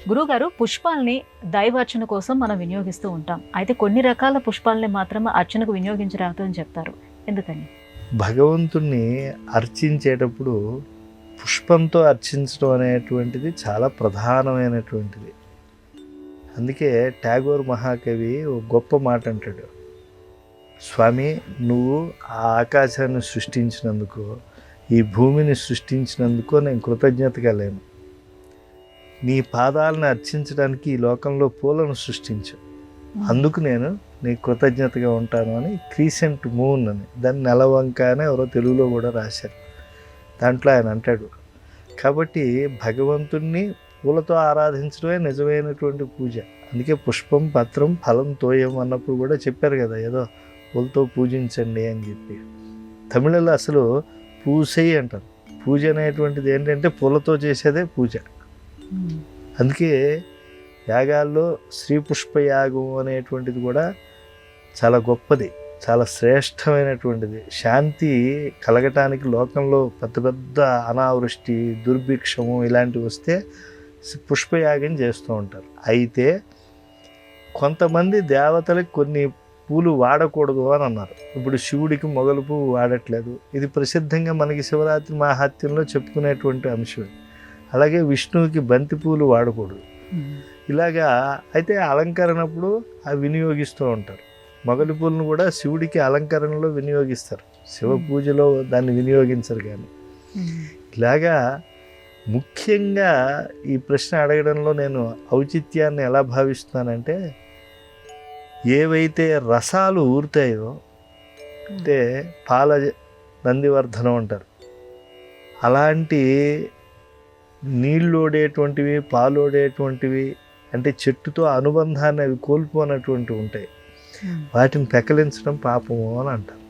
గురువుగారు, పుష్పాల్ని దైవార్చన కోసం మనం వినియోగిస్తూ ఉంటాం. అయితే కొన్ని రకాల పుష్పాలని మాత్రం అర్చనకు వినియోగించరాదు అని చెప్తారు. ఎందుకని? భగవంతుణ్ణి అర్చించేటప్పుడు పుష్పంతో అర్చించడం అనేటువంటిది చాలా ప్రధానమైనటువంటిది. అందుకే టాగోర్ మహాకవి ఒక గొప్ప మాట అంటాడు, స్వామి నువ్వు ఆ ఆకాశాన్ని సృష్టించినందుకు, ఈ భూమిని సృష్టించినందుకు నేను కృతజ్ఞతగా లేను. నీ పాదాలను అర్చించడానికి ఈ లోకంలో పూలను సృష్టించు, అందుకు నేను నీకు కృతజ్ఞతగా ఉంటాను అని క్రీసెంట్ మూన్ అని, దాన్ని నెలవంక అని ఎవరో తెలుగులో కూడా రాశారు. దాంట్లో ఆయన అంటాడు. కాబట్టి భగవంతుణ్ణి పూలతో ఆరాధించడమే నిజమైనటువంటి పూజ. అందుకే పుష్పం పత్రం ఫలం తోయం అన్నప్పుడు కూడా చెప్పారు కదా, ఏదో పూలతో పూజించండి అని చెప్పి. తమిళలో అసలు పూసై అంటారు. పూజ అనేటువంటిది ఏంటంటే పూలతో చేసేదే పూజ. అందుకే యాగాల్లో శ్రీ పుష్ప యాగం అనేటువంటిది కూడా చాలా గొప్పది, చాలా శ్రేష్టమైనటువంటిది. శాంతి కలగటానికి లోకంలో పెద్ద పెద్ద అనావృష్టి, దుర్భిక్షము ఇలాంటివి వస్తే పుష్పయాగం చేస్తూ ఉంటారు. అయితే కొంతమంది దేవతలకు కొన్ని పూలు వాడకూడదు అని అన్నారు. ఇప్పుడు శివుడికి మొగలు పువ్వు వాడట్లేదు, ఇది ప్రసిద్ధంగా మనకి శివరాత్రి మహాత్మ్యంలో చెప్పుకునేటువంటి అంశం. అలాగే విష్ణువుకి బంతి పూలు వాడకూడదు. ఇలాగా అయితే అలంకరణప్పుడు అవి వినియోగిస్తూ ఉంటారు. మొగలి పూలను కూడా శివుడికి అలంకరణలో వినియోగిస్తారు, శివ పూజలో దాన్ని వినియోగించరు. కానీ ఇలాగా ముఖ్యంగా ఈ ప్రశ్న అడగడంలో నేను ఔచిత్యాన్ని ఎలా భావిస్తున్నానంటే, ఏవైతే రసాలు ఊరుతాయో, అంటే పాల నందివర్ధనం అంటారు, అలాంటి నీళ్ళోడేటువంటివి, పాలోడేటువంటివి, అంటే చెట్టుతో అనుబంధాన్ని అవి కోల్పోనటువంటివి ఉంటాయి, వాటిని పెకలించడం పాపము అని అంటారు.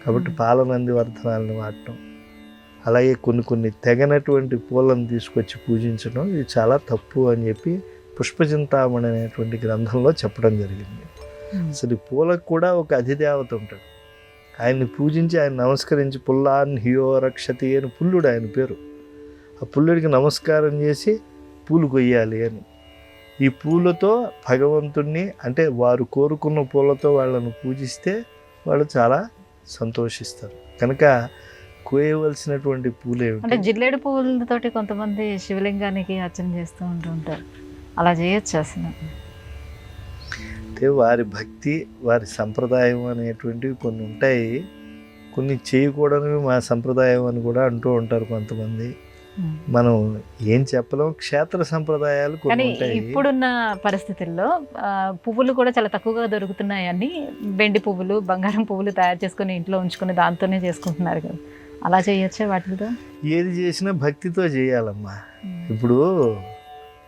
కాబట్టి పాల నందివర్ధనాలను వాడటం, అలాగే కొన్ని తెగనటువంటి పూలను తీసుకొచ్చి పూజించడం ఇది చాలా తప్పు అని చెప్పి పుష్పచింతామణి అనేటువంటి గ్రంథంలో చెప్పడం జరిగింది. అసలు పూలకు కూడా ఒక అధిదేవత ఉంటాడు, ఆయన్ని పూజించి ఆయన నమస్కరించి, పుల్లాన్ హియో రక్షతి అని పుల్లుడు ఆయన పేరు. ఆ పుల్లుడికి నమస్కారం చేసి పూలు కొయ్యాలి అని. ఈ పూలతో భగవంతుణ్ణి, అంటే వారు కోరుకున్న పూలతో వాళ్ళను పూజిస్తే వాళ్ళు చాలా సంతోషిస్తారు. కనుక కోయవలసినటువంటి పూలు ఏమిటి అంటే జిల్లేడు పువ్వులతోటి కొంతమంది శివలింగానికి అర్చన చేస్తూ ఉంటారు, అలా చేయొచ్చు అసలు? అంటే వారి భక్తి, వారి సంప్రదాయం అనేటువంటివి కొన్ని ఉంటాయి, కొన్ని చేయకూడనివి మా సంప్రదాయం అని కూడా అంటూ ఉంటారు కొంతమంది. మనం ఏం చెప్పలేం, క్షేత్ర సంప్రదాయాలు కొన్ని ఉంటాయి. ఇప్పుడున్న పరిస్థితుల్లో పువ్వులు కూడా చాలా తక్కువగా దొరుకుతున్నాయని వెండి పువ్వులు, బంగారం పువ్వులు తయారు చేసుకుని ఇంట్లో ఉంచుకుని దాంతోనే చేసుకుంటున్నారు కదా, అలా చేయొచ్చే వాటితో? ఏది చేసినా భక్తితో చేయాలమ్మా. ఇప్పుడు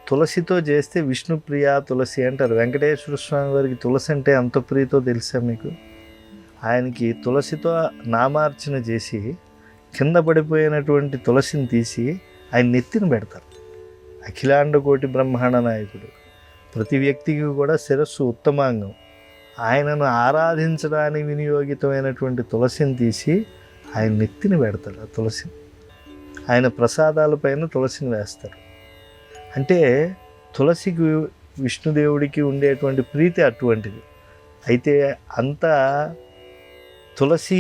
తులసితో చేస్తే విష్ణుప్రియ తులసి అంటారు. వెంకటేశ్వర స్వామి వారికి తులసి అంటే ఎంత ప్రియతో తెలుసా మీకు? ఆయనకి తులసితో నామార్చన చేసి కింద పడిపోయినటువంటి తులసిని తీసి ఆయన నెత్తిన పెడతారు. అఖిలాండ కోటి బ్రహ్మాండ నాయకుడు, ప్రతి వ్యక్తికి కూడా శిరస్సు ఉత్తమాంగం. ఆయనను ఆరాధించడానికి వినియోగితమైనటువంటి తులసిని తీసి ఆయన నెత్తిని పెడతారు. ఆ తులసిని ఆయన ప్రసాదాలపైన తులసిని వేస్తారు. అంటే తులసికి విష్ణుదేవుడికి ఉండేటువంటి ప్రీతి అటువంటిది. అయితే అంత తులసి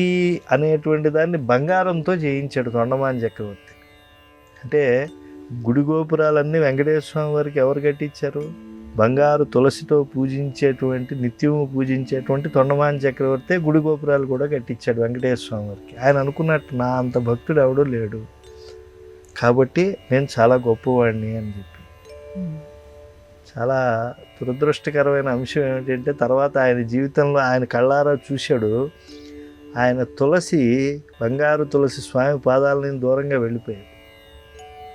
అనేటువంటి దాన్ని బంగారంతో చేయించాడు తొండమాన్ చక్రవర్తి. అంటే గుడి గోపురాలన్నీ వెంకటేశ్వర స్వామి వారికి ఎవరు కట్టించారు? బంగారు తులసితో పూజించేటువంటి, నిత్యము పూజించేటువంటి తొండమాన్ చక్రవర్తి గుడి గోపురాలు కూడా కట్టించాడు వెంకటేశ్వర స్వామి వారికి. ఆయన అనుకున్నట్టు నా అంత భక్తుడు ఎవడూ లేడు, కాబట్టి నేను చాలా గొప్పవాడిని అని చెప్పి. చాలా దురదృష్టకరమైన అంశం ఏమిటంటే, తర్వాత ఆయన జీవితంలో ఆయన కళ్ళారా చూశాడు, ఆయన తులసి, బంగారు తులసి స్వామి పాదాలని దూరంగా వెళ్ళిపోయాడు.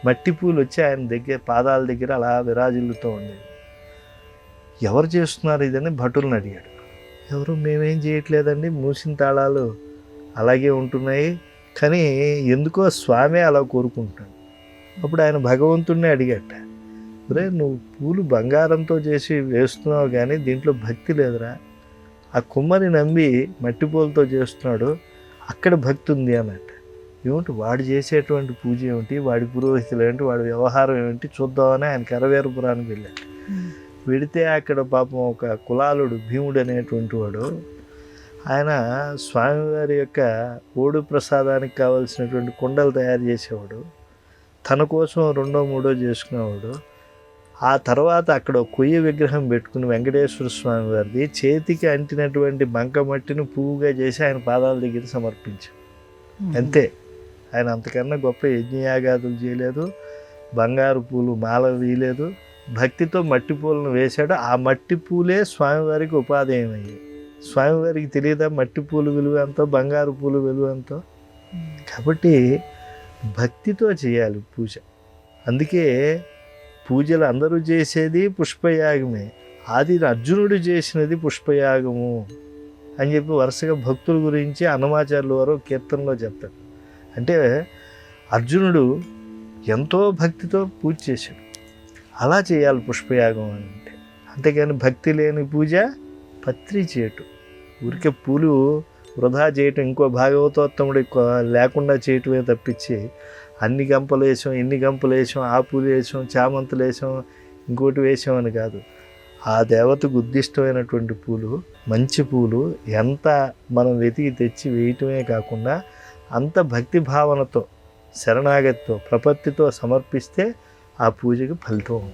మట్టి పూలు వచ్చి ఆయన దగ్గర పాదాల దగ్గర అలా విరాజిల్లుతూ ఉండేది. ఎవరు చేస్తున్నారు ఇదని భటులను అడిగాడు. ఎవరు, మేమేం చేయట్లేదండి, మూసిన తాళాలు అలాగే ఉంటున్నాయి, కానీ ఎందుకో స్వామి అలా కోరుకుంటున్నాడు. అప్పుడు ఆయన భగవంతుడిని అడిగట, ఒరే నువ్వు పూలు బంగారంతో చేసి వేస్తున్నావు కానీ దీంట్లో భక్తి లేదురా, ఆ కుమ్మరి నమ్మి మట్టి పూలతో చేస్తున్నాడు, అక్కడ భక్తి ఉంది అన్నట్టు. ఏమిటి వాడు చేసేటువంటి పూజ ఏమిటి, వాడి పురోహితులు ఏంటి, వాడి వ్యవహారం ఏమిటి చూద్దామని ఆయన కరవేరపురానికి వెళ్ళాడు. వెడితే అక్కడ పాపం ఒక కులాలుడు భీముడు అనేటువంటి వాడు, ఆయన స్వామివారి యొక్క ఓడు ప్రసాదానికి కావాల్సినటువంటి కుండలు తయారు చేసేవాడు, తన కోసం రెండో మూడో చేసుకునేవాడు. ఆ తర్వాత అక్కడ కొయ్య విగ్రహం పెట్టుకుని వెంకటేశ్వర స్వామి వారిది చేతికి అంటినటువంటి బంకమట్టిని పువ్వుగా చేసి ఆయన పాదాల దగ్గర సమర్పించాడు. అంతే, ఆయన అంతకన్నా గొప్ప యజ్ఞయాగాదులు చేయలేదు, బంగారు పూలు మాల వేయలేదు, భక్తితో మట్టి పూలను వేశాడు. ఆ మట్టి పూలే స్వామివారికి ఉపాధేయం అయ్యాయి. స్వామివారికి తెలియదా మట్టి పూలు విలువ ఎంతో, బంగారు పూలు విలువ ఎంతో? కాబట్టి భక్తితో చేయాలి పూజ. అందుకే పూజలు అందరూ చేసేది పుష్పయాగమే, ఆది అర్జునుడు చేసినది పుష్పయాగము అని చెప్పి వరుసగా భక్తుల గురించి అన్నమాచార్యుల వారు కీర్తనలో చెప్తాడు. అంటే అర్జునుడు ఎంతో భక్తితో పూజ చేశాడు, అలా చేయాలి పుష్పయాగం అంటే. అంతేకాని భక్తి లేని పూజ పత్రి చేయటం, ఊరికే పూలు వృధా చేయటం, ఇంకో భాగవతోత్తముడు లేకుండా చేయటమే తప్పించి అన్ని గంపలు వేసాం, ఎన్ని గంపలు వేసాం, ఆ పూలు వేసాం, చామంతులు వేసాం, ఇంకోటి వేసామని కాదు. ఆ దేవతకు ఉద్దిష్టమైనటువంటి పూలు, మంచి పూలు ఎంత మనం వెతికి తెచ్చి వేయటమే కాకుండా అంత భక్తి భావనతో, శరణాగతితో, ప్రపత్తితో సమర్పిస్తే ఆ పూజకి ఫలితం ఉంటుంది.